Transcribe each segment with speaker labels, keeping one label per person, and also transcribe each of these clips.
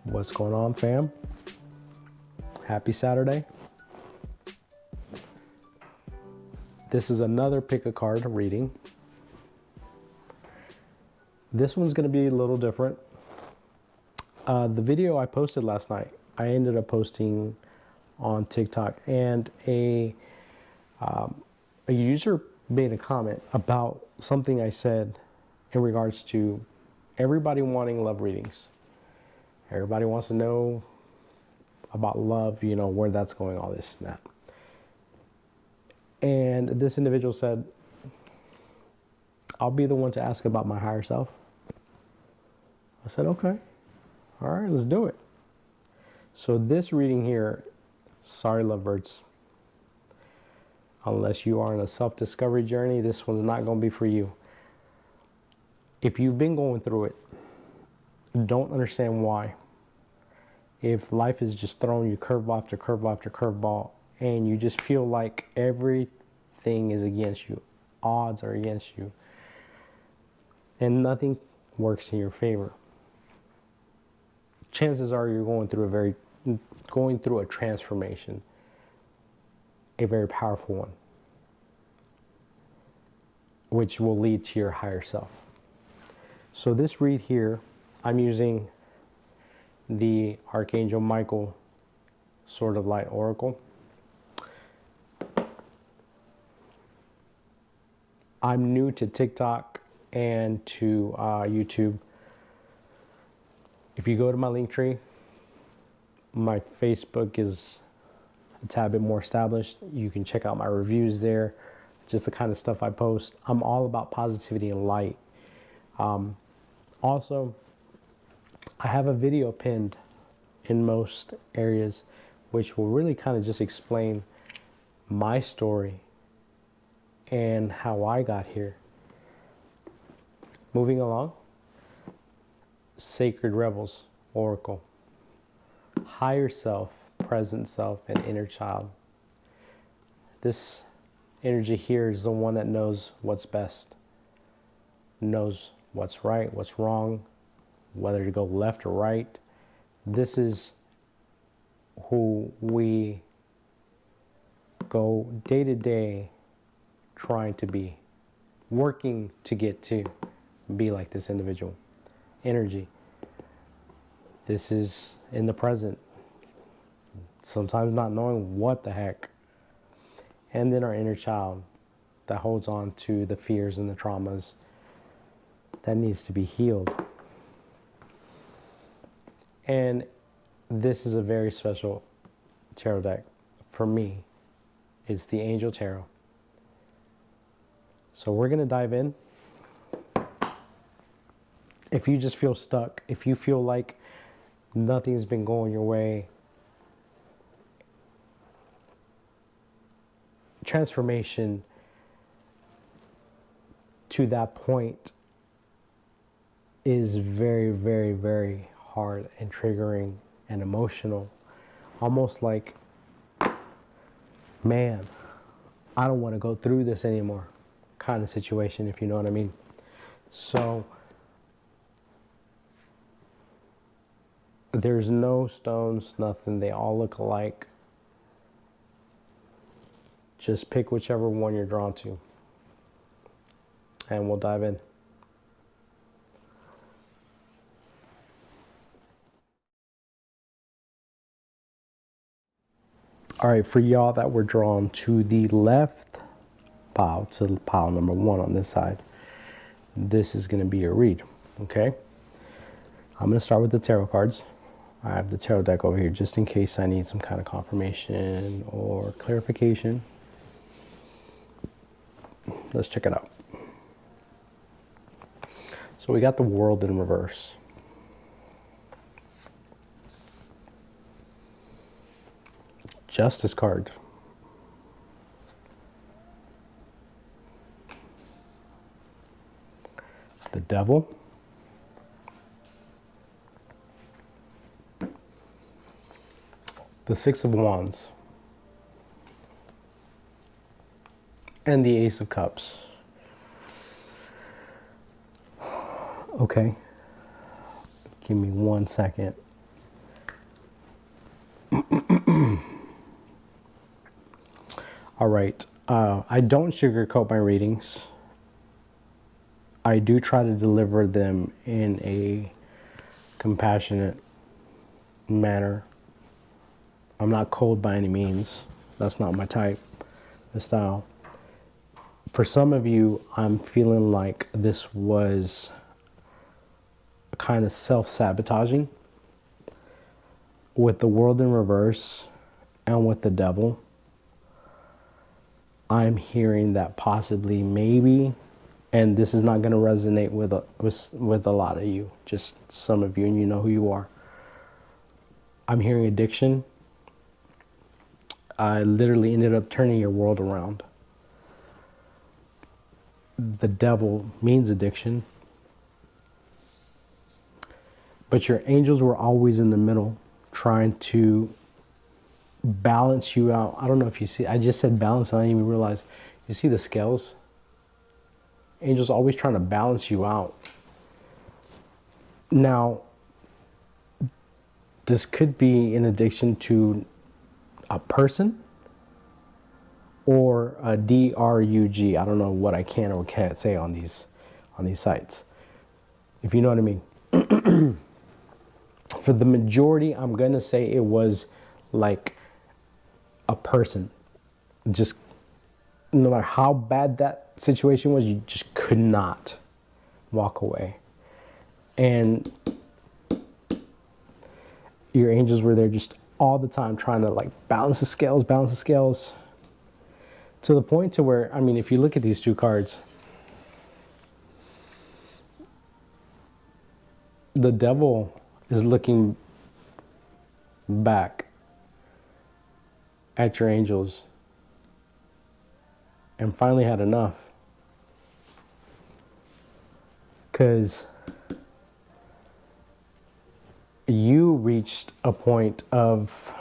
Speaker 1: What's going on, fam? Happy Saturday. This is another pick a card reading. This one's going to be a little different. The video I posted last night, I ended up posting on TikTok, and a user made a comment about something I said in regards to everybody wanting love readings. Everybody wants to know about love, where that's going, all this and that. And this individual said, I'll be the one to ask about my higher self. I said, okay. All right, let's do it. So this reading here, sorry lovebirds, unless you are on a self-discovery journey, this one's not going to be for you. If you've been going through it, don't understand why. If life is just throwing you curveball after curveball after curveball, and you just feel like everything is against you, odds are against you, and nothing works in your favor, chances are you're going through a transformation, a very powerful one, which will lead to your higher self. So this read here, I'm using the Archangel Michael Sword of Light Oracle. I'm new to TikTok and to YouTube. If you go to my link tree, my Facebook is a tad bit more established. You can check out my reviews there, just the kind of stuff I post. I'm all about positivity and light. Also, I have a video pinned in most areas, which will really kind of just explain my story and how I got here. Moving along, Sacred Rebels Oracle. Higher self, present self, and inner child. This energy here is the one that knows what's best, knows what's right, what's wrong, whether to go left or right. This is who we go day to day trying to be, working to get to be like this individual energy. This is in the present, sometimes not knowing what the heck. And then our inner child that holds on to the fears and the traumas that needs to be healed. And this is a very special tarot deck for me. It's the Angel Tarot. So we're going to dive in. If you just feel stuck, if you feel like nothing's been going your way, transformation to that point is very, very, very hard and triggering and emotional. Almost like, man, I don't want to go through this anymore kind of situation, if you know what I mean. So there's no stones, nothing. They all look alike. Just pick whichever one you're drawn to, and we'll dive in. All right, for y'all that were drawn to the left pile, to pile number 1 on this side, this is going to be your read, okay? I'm going to start with the tarot cards. I have the tarot deck over here just in case I need some kind of confirmation or clarification. Let's check it out. So we got the World in reverse. Justice card. The Devil. The Six of Wands. And the Ace of Cups. Okay. Give me 1 second. All right. I don't sugarcoat my readings. I do try to deliver them in a compassionate manner. I'm not cold by any means. That's not my type, the style. For some of you, I'm feeling like this was kind of self-sabotaging with the world in reverse and with the devil. I'm hearing that possibly, maybe, and this is not going to resonate with a lot of you, just some of you, and you know who you are. I'm hearing addiction. I literally ended up turning your world around. The devil means addiction. But your angels were always in the middle, trying to balance you out. I don't know if you see, I just said balance and I didn't even realize. You see the scales? Angels always trying to balance you out. Now, this could be an addiction to a person or a drug. I don't know what I can or can't say on these sites, if you know what I mean. For the majority, I'm gonna say it was like a person. Just no matter how bad that situation was, you just could not walk away. And your angels were there just all the time trying to like balance the scales, to the point to where, I mean, if you look at these two cards, the devil is looking back at your angels and finally had enough. Because you reached a point of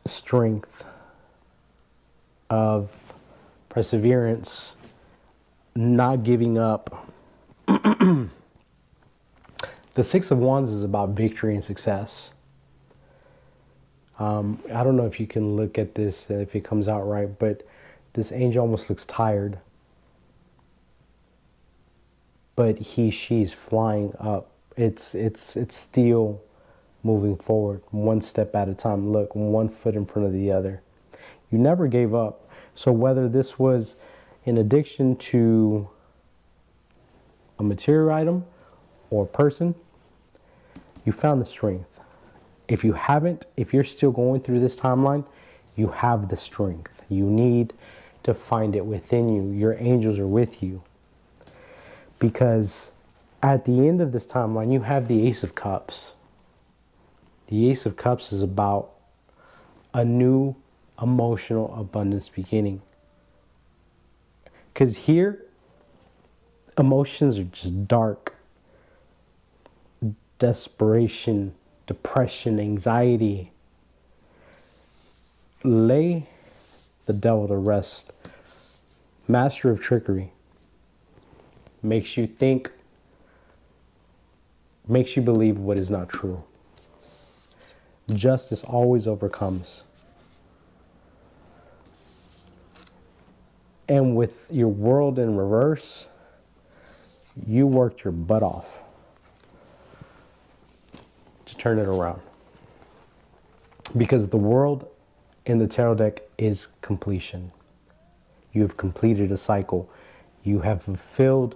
Speaker 1: strength, of perseverance, not giving up. The Six of Wands is about victory and success. I don't know if you can look at this, if it comes out right, but this angel almost looks tired. But she's flying up. It's still moving forward, one step at a time. Look, one foot in front of the other. You never gave up. So whether this was an addiction to a material item or a person, you found the strength. If you haven't, if you're still going through this timeline, you have the strength. You need to find it within you. Your angels are with you. Because at the end of this timeline, you have the Ace of Cups. The Ace of Cups is about a new emotional abundance beginning. Because here, emotions are just dark. Desperation, depression, anxiety. Lay the devil to rest. Master of trickery. Makes you think, makes you believe what is not true. Justice always overcomes. And with your world in reverse, you worked your butt off to turn it around. Because the world in the tarot deck is completion. You have completed a cycle. You have fulfilled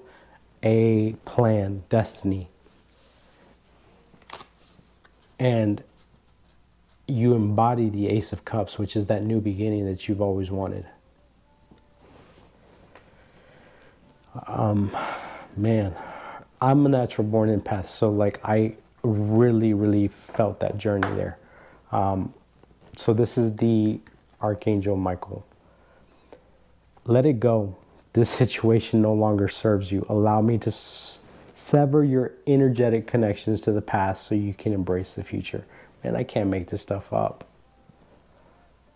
Speaker 1: a plan, destiny. And you embody the Ace of Cups, which is that new beginning that you've always wanted. Man, I'm a natural born empath, so like I really felt that journey there. So this is the Archangel Michael. Let it go. This situation no longer serves you. Allow me to sever your energetic connections to the past so you can embrace the future. Man, I can't make this stuff up.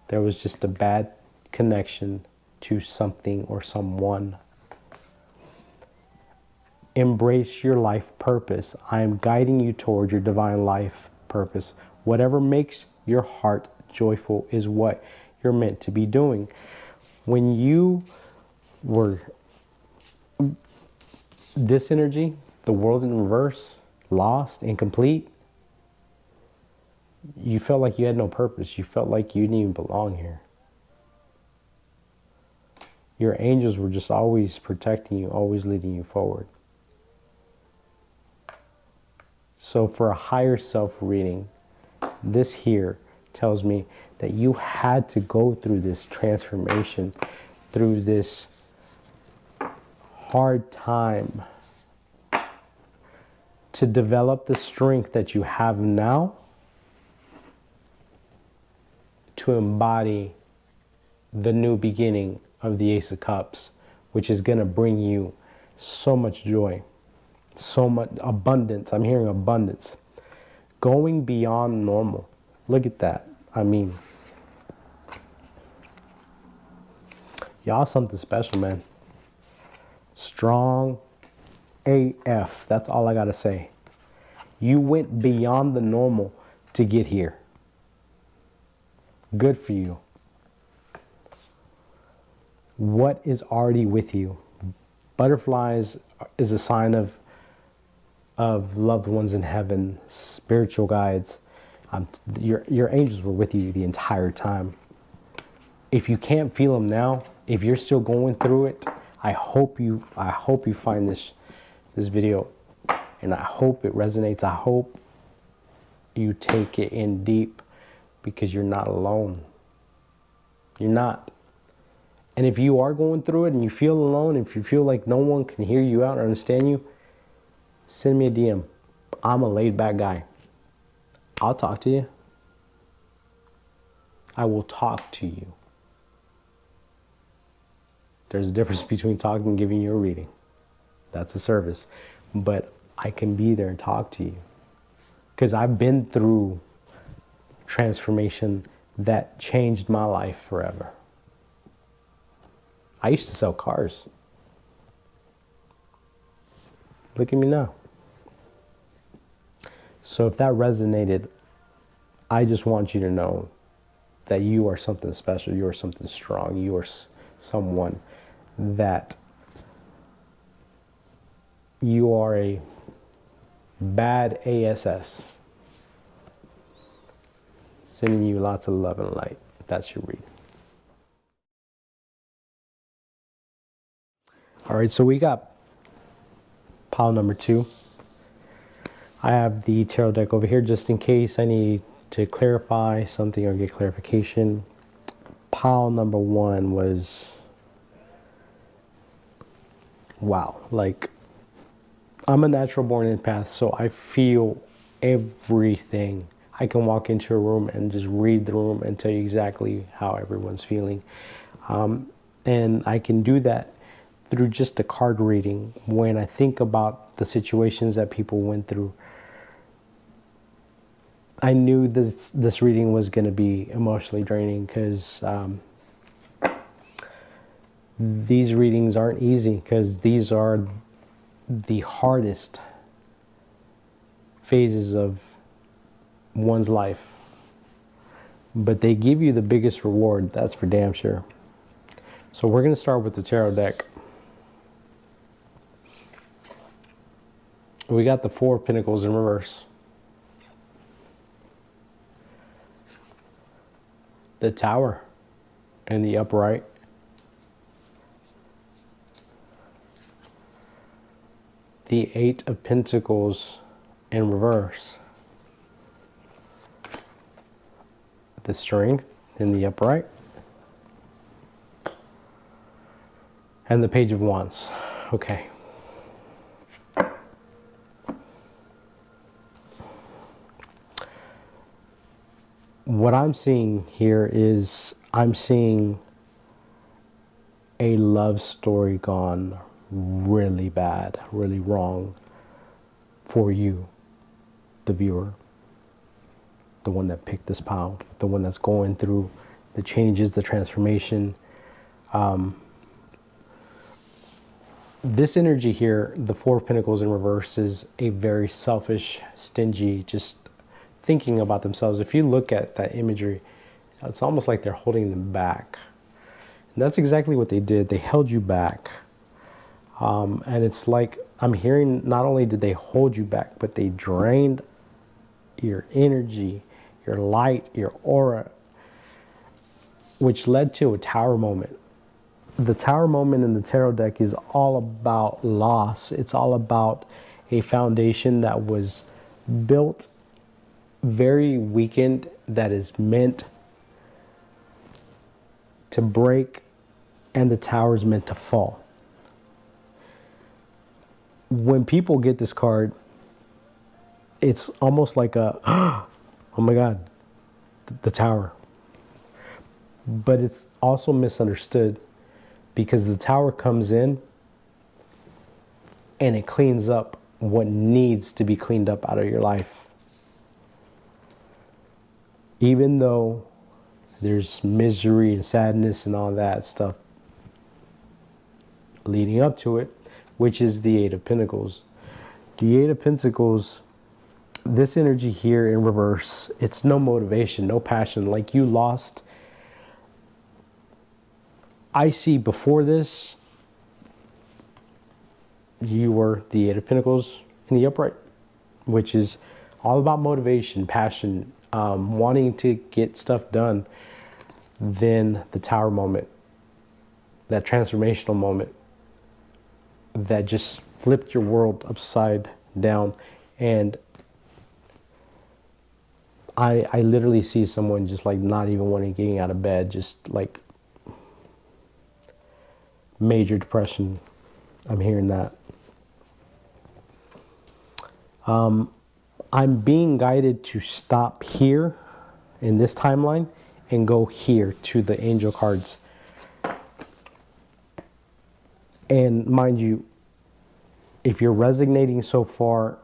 Speaker 1: There was just a bad connection to something or someone. Embrace your life purpose. I am guiding you toward your divine life purpose. Whatever makes your heart joyful is what you're meant to be doing. When you were this energy, the world in reverse, lost, incomplete, you felt like you had no purpose. You felt like you didn't even belong here. Your angels were just always protecting you, always leading you forward. So for a higher self reading, this here tells me that you had to go through this transformation, through this hard time to develop the strength that you have now to embody the new beginning of the Ace of Cups, which is going to bring you so much joy, so much abundance. I'm hearing abundance. Going beyond normal. Look at that. I mean, y'all something special, man. Strong AF. That's all I got to say. You went beyond the normal to get here. Good for you. What is already with you? Butterflies is a sign of loved ones in heaven, spiritual guides. Your angels were with you the entire time. If you can't feel them now, if you're still going through it, I hope you find this video, and I hope it resonates. I hope you take it in deep, because you're not alone. You're not. And if you are going through it and you feel alone, if you feel like no one can hear you out or understand you, send me a DM. I'm a laid back guy. I'll talk to you. I will talk to you. There's a difference between talking and giving you a reading. That's a service. But I can be there and talk to you. Because I've been through transformation that changed my life forever. I used to sell cars. Look at me now. So if that resonated, I just want you to know that you are something special. You are something strong. You are someone that you are a bad ASS. Sending you lots of love and light. That's your reading. All right, so we got pile number 2. I have the tarot deck over here just in case I need to clarify something or get clarification. Pile number 1 was, wow, like, I'm a natural born empath, so I feel everything. I can walk into a room and just read the room and tell you exactly how everyone's feeling. And I can do that through just a card reading. When I think about the situations that people went through, I knew this reading was going to be emotionally draining, because these readings aren't easy, because these are the hardest phases of one's life. But they give you the biggest reward, that's for damn sure. So we're going to start with the tarot deck. We got the 4 of Pentacles in reverse. The Tower in the upright. The 8 of Pentacles in reverse. The Strength in the upright. And the Page of Wands. Okay. What I'm seeing here is I'm seeing a love story gone really bad, really wrong for you, the viewer, the one that picked this pile, the one that's going through the changes, the transformation. This energy here, the 4 of Pentacles in reverse, is a very selfish, stingy, just thinking about themselves. If you look at that imagery, It's almost like they're holding them back. And that's exactly what they did. They held you back. And it's like I'm hearing, not only did they hold you back, but they drained your energy, your light, your aura, which led to a tower moment. The tower moment in the tarot deck is all about loss. It's all about a foundation that was built very weakened, that is meant to break, and the tower is meant to fall. When people get this card, it's almost like a, oh my God, the tower. But it's also misunderstood, because the tower comes in and it cleans up what needs to be cleaned up out of your life. Even though there's misery and sadness and all that stuff leading up to it, which is the Eight of Pentacles. The Eight of Pentacles, this energy here in reverse, it's no motivation, no passion. Like you lost. I see before this, you were the Eight of Pentacles in the upright, which is all about motivation, passion, wanting to get stuff done. Then the tower moment, that transformational moment that just flipped your world upside down. And I literally see someone just like not even wanting getting out of bed, just like major depression. I'm hearing that. I'm being guided to stop here in this timeline and go here to the angel cards. And mind you, if you're resonating so far,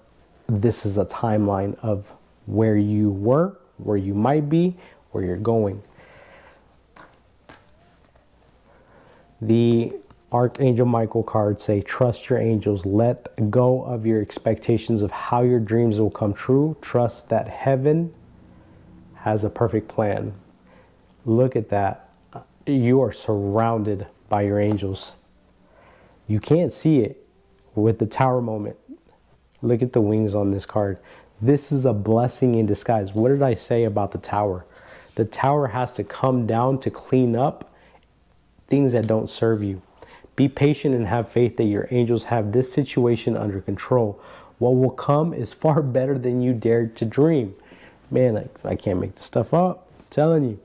Speaker 1: this is a timeline of where you were, where you might be, where you're going. The Archangel Michael cards say, trust your angels, let go of your expectations of how your dreams will come true. Trust that heaven has a perfect plan. Look at that. You are surrounded by your angels. You can't see it with the tower moment. Look at the wings on this card. This is a blessing in disguise. What did I say about the tower? The tower has to come down to clean up things that don't serve you. Be patient and have faith that your angels have this situation under control. What will come is far better than you dared to dream. Man, I can't make this stuff up. I'm telling you.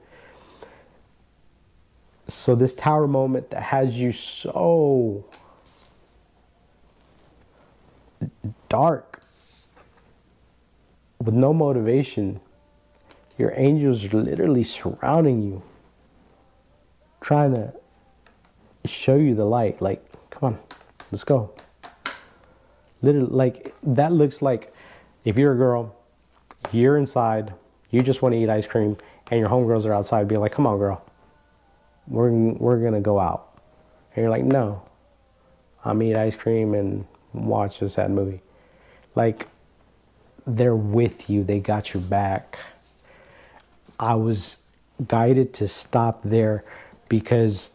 Speaker 1: So this tower moment that has you so dark, with no motivation, your angels are literally surrounding you, trying to show you the light. Like, come on, let's go. Literally, like, that looks like if you're a girl, you're inside, you just want to eat ice cream, and your homegirls are outside being like, come on, girl, we're gonna go out. And you're like, no, I'm eat ice cream and watch a sad movie. Like, they're with you, they got your back. I was guided to stop there because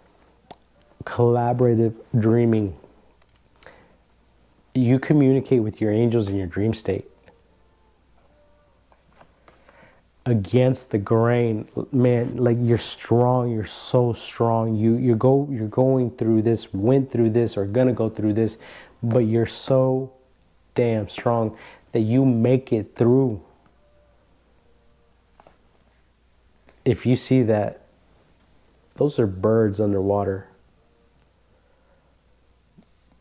Speaker 1: collaborative dreaming, you communicate with your angels in your dream state. Against the grain, man, like you're strong, you're so strong. You're going through this, went through this, or gonna go through this, but you're so damn strong that you make it through. If you see that, those are birds underwater.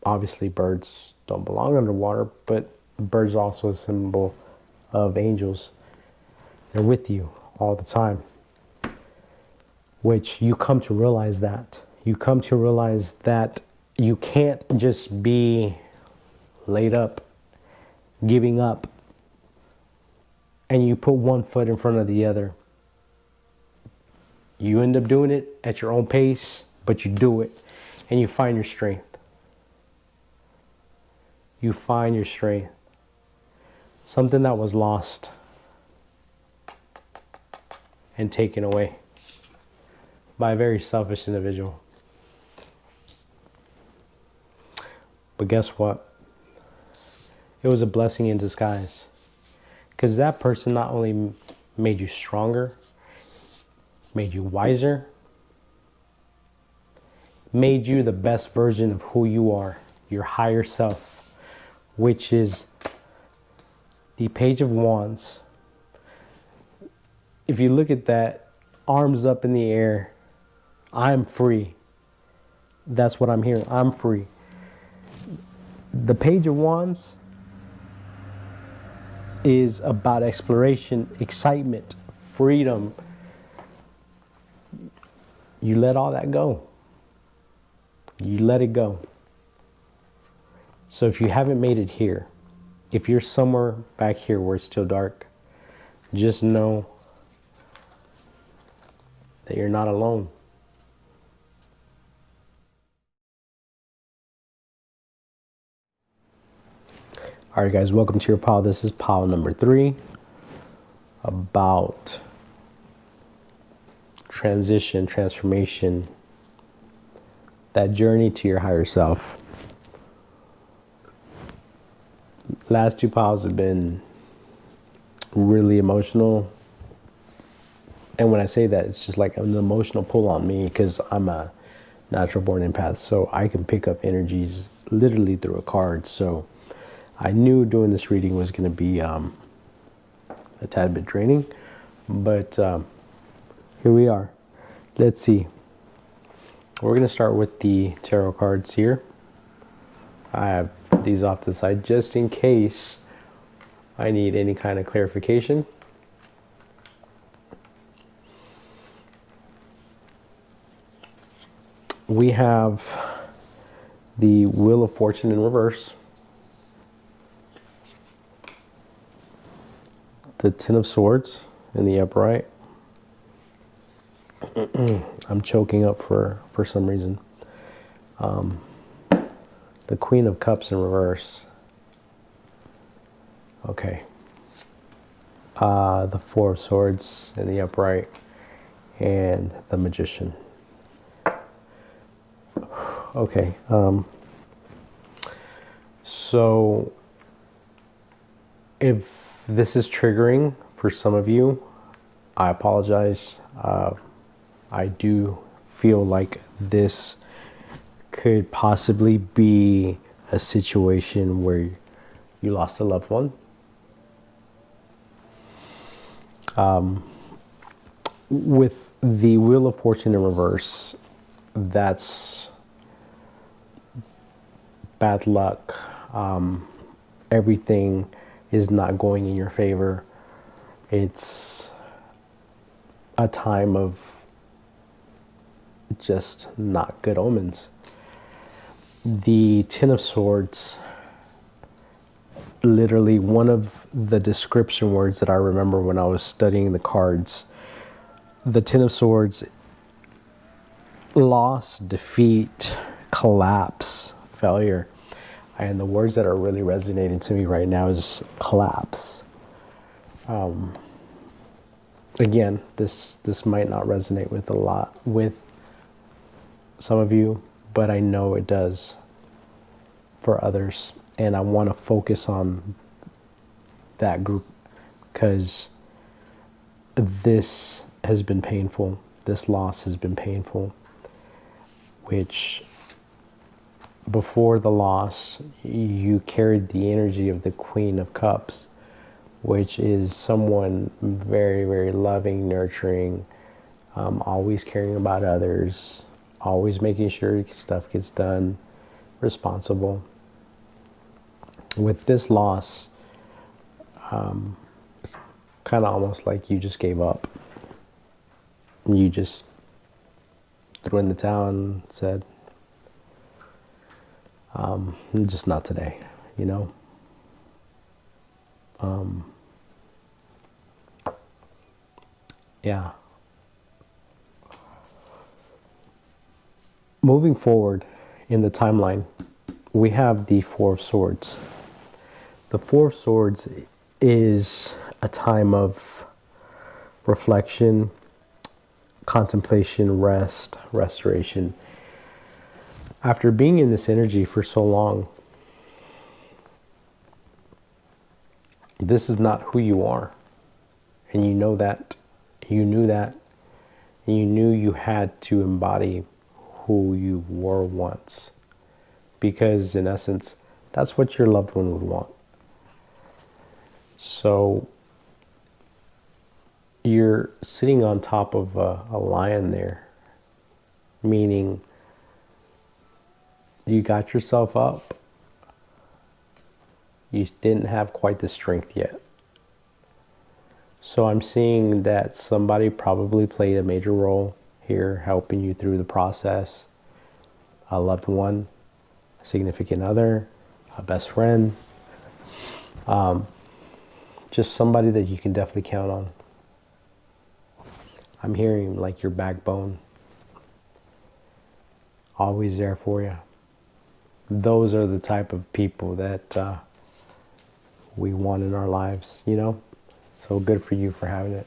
Speaker 1: Obviously, birds don't belong underwater, but birds are also a symbol of angels. They're with you all the time. Which you come to realize that. You come to realize that you can't just be laid up, giving up, and you put one foot in front of the other. You end up doing it at your own pace, but you do it, and you find your strength. You find your strength. Something that was lost and taken away. by a very selfish individual. But guess what? It was a blessing in disguise. Because that person not only made you stronger, made you wiser, made you the best version of who you are, your higher self, which is the Page of Wands. If you look at that, arms up in the air, I'm free. That's what I'm hearing. I'm free. The Page of Wands is about exploration, excitement, freedom. You let all that go. You let it go. So if you haven't made it here, if you're somewhere back here where it's still dark, just know that you're not alone. All right, guys, welcome to your pile. This is pile number 3, about transition, transformation, that journey to your higher self. Last 2 piles have been really emotional. And when I say that, it's just like an emotional pull on me because I'm a natural born empath. So I can pick up energies literally through a card. So I knew doing this reading was going to be a tad bit draining, but here we are. Let's see. We're going to start with the tarot cards here. I have these off to the side just in case I need any kind of clarification. We have the Wheel of Fortune in reverse, the Ten of Swords in the upright. I'm choking up for some reason. The Queen of Cups in reverse. Okay. The Four of Swords in the upright, and the Magician. Okay. So if this is triggering for some of you, I apologize. I do feel like this could possibly be a situation where you lost a loved one. With the Wheel of Fortune in reverse, that's bad luck. Everything is not going in your favor. It's a time of just not good omens. The Ten of Swords, literally one of the description words that I remember when I was studying the cards, the Ten of Swords, loss, defeat, collapse, failure. And the words that are really resonating to me right now is collapse. Again, this might not resonate with some of you, but I know it does for others. And I want to focus on that group because this has been painful. This loss has been painful, which before the loss, you carried the energy of the Queen of Cups, which is someone very, very loving, nurturing, always caring about others, always making sure stuff gets done, responsible. With this loss, it's kind of almost like you just gave up. You just threw in the towel and said, just not today, you know? Yeah. Moving forward in the timeline, we have the Four of Swords. The Four of Swords is a time of reflection, contemplation, rest, restoration. After being in this energy for so long, this is not who you are. And you know that. You knew that. And you knew you had to embody who you were once. Because in essence, that's what your loved one would want. So you're sitting on top of a lion there, meaning you got yourself up. You didn't have quite the strength yet. So I'm seeing that somebody probably played a major role here, helping you through the process. A loved one, a significant other, a best friend. Just somebody that you can definitely count on. I'm hearing like your backbone. Always there for you. Those are the type of people that we want in our lives, you know? So good for you for having it.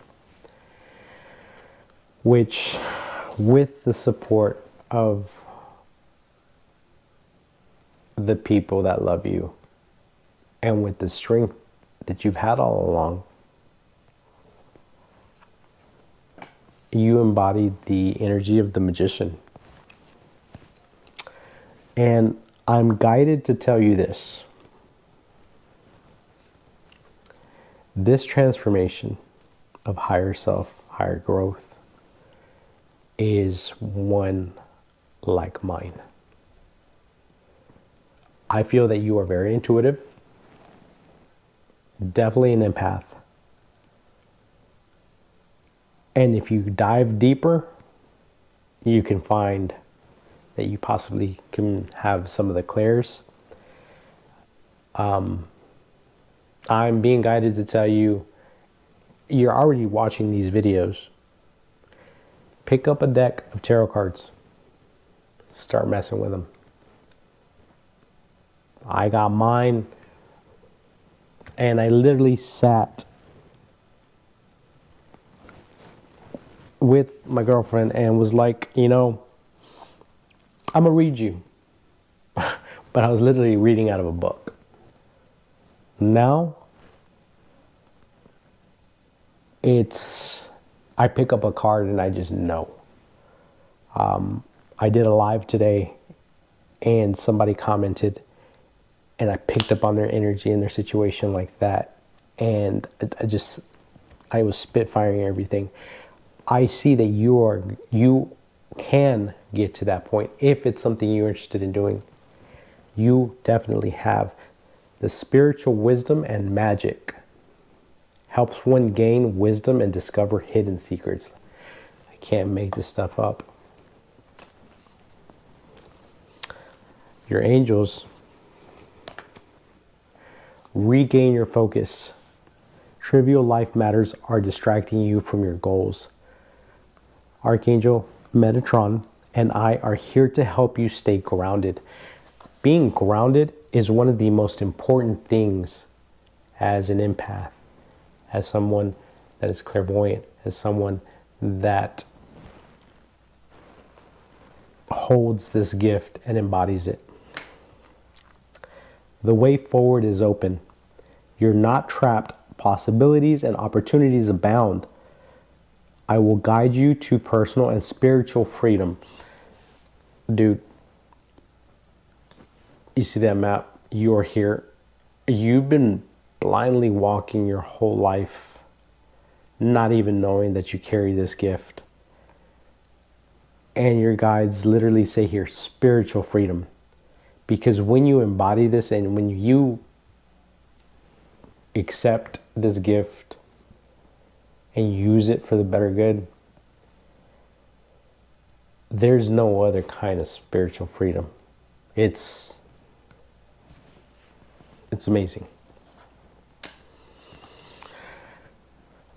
Speaker 1: Which, with the support of the people that love you, and with the strength that you've had all along, you embody the energy of the magician. And I'm guided to tell you this. This transformation of higher self, higher growth, is one like mine. I feel that you are very intuitive, definitely an empath. And if you dive deeper, you can find that you possibly can have some of the clairs. I'm being guided to tell you, you're already watching these videos. Pick up a deck of tarot cards. Start messing with them. I got mine, and I literally sat with my girlfriend and was like, you know, I'm gonna read you. But I was literally reading out of a book. Now, I pick up a card and I just know. I did a live today and somebody commented and I picked up on their energy and their situation like that. And I was spitfiring everything. I see that you can get to that point if it's something you're interested in doing. You definitely have the spiritual wisdom and magic. Helps one gain wisdom and discover hidden secrets. I can't make this stuff up. Your angels, regain your focus. Trivial life matters are distracting you from your goals. Archangel Metatron and I are here to help you stay grounded. Being grounded is one of the most important things as an empath, as someone that is clairvoyant, as someone that holds this gift and embodies it. The way forward is open. You're not trapped. Possibilities and opportunities abound. I will guide you to personal and spiritual freedom. Dude, you see that map? You are here. You've been blindly walking your whole life, not even knowing that you carry this gift. And your guides literally say here, spiritual freedom. Because when you embody this and when you accept this gift and use it for the better good, there's no other kind of spiritual freedom. It's amazing.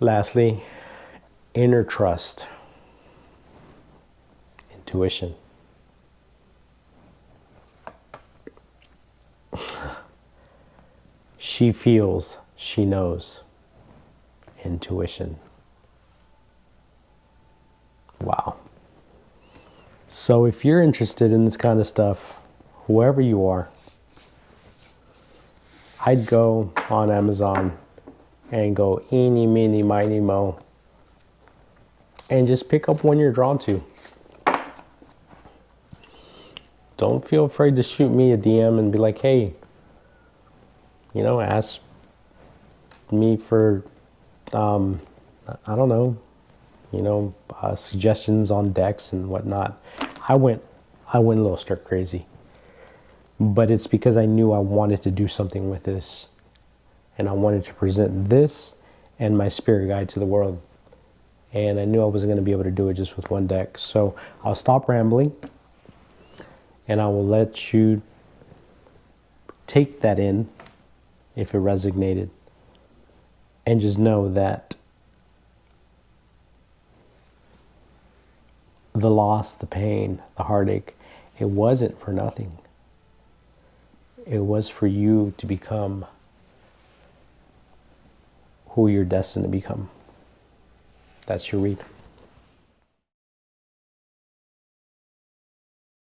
Speaker 1: Lastly, inner trust, intuition. She feels, she knows. Intuition. Wow. So if you're interested in this kind of stuff, whoever you are, I'd go on Amazon and go eeny, meeny, miny, mo, and just pick up one you're drawn to. Don't feel afraid to shoot me a DM and be like, hey, you know, ask me for, I don't know, you know, suggestions on decks and whatnot. I went a little stir crazy, but it's because I knew I wanted to do something with this, and I wanted to present this and my spirit guide to the world. And I knew I wasn't going to be able to do it just with one deck. So I'll stop rambling, and I will let you take that in if it resonated, and just know that the loss, the pain, the heartache, it wasn't for nothing. It was for you to become who you're destined to become. That's your read.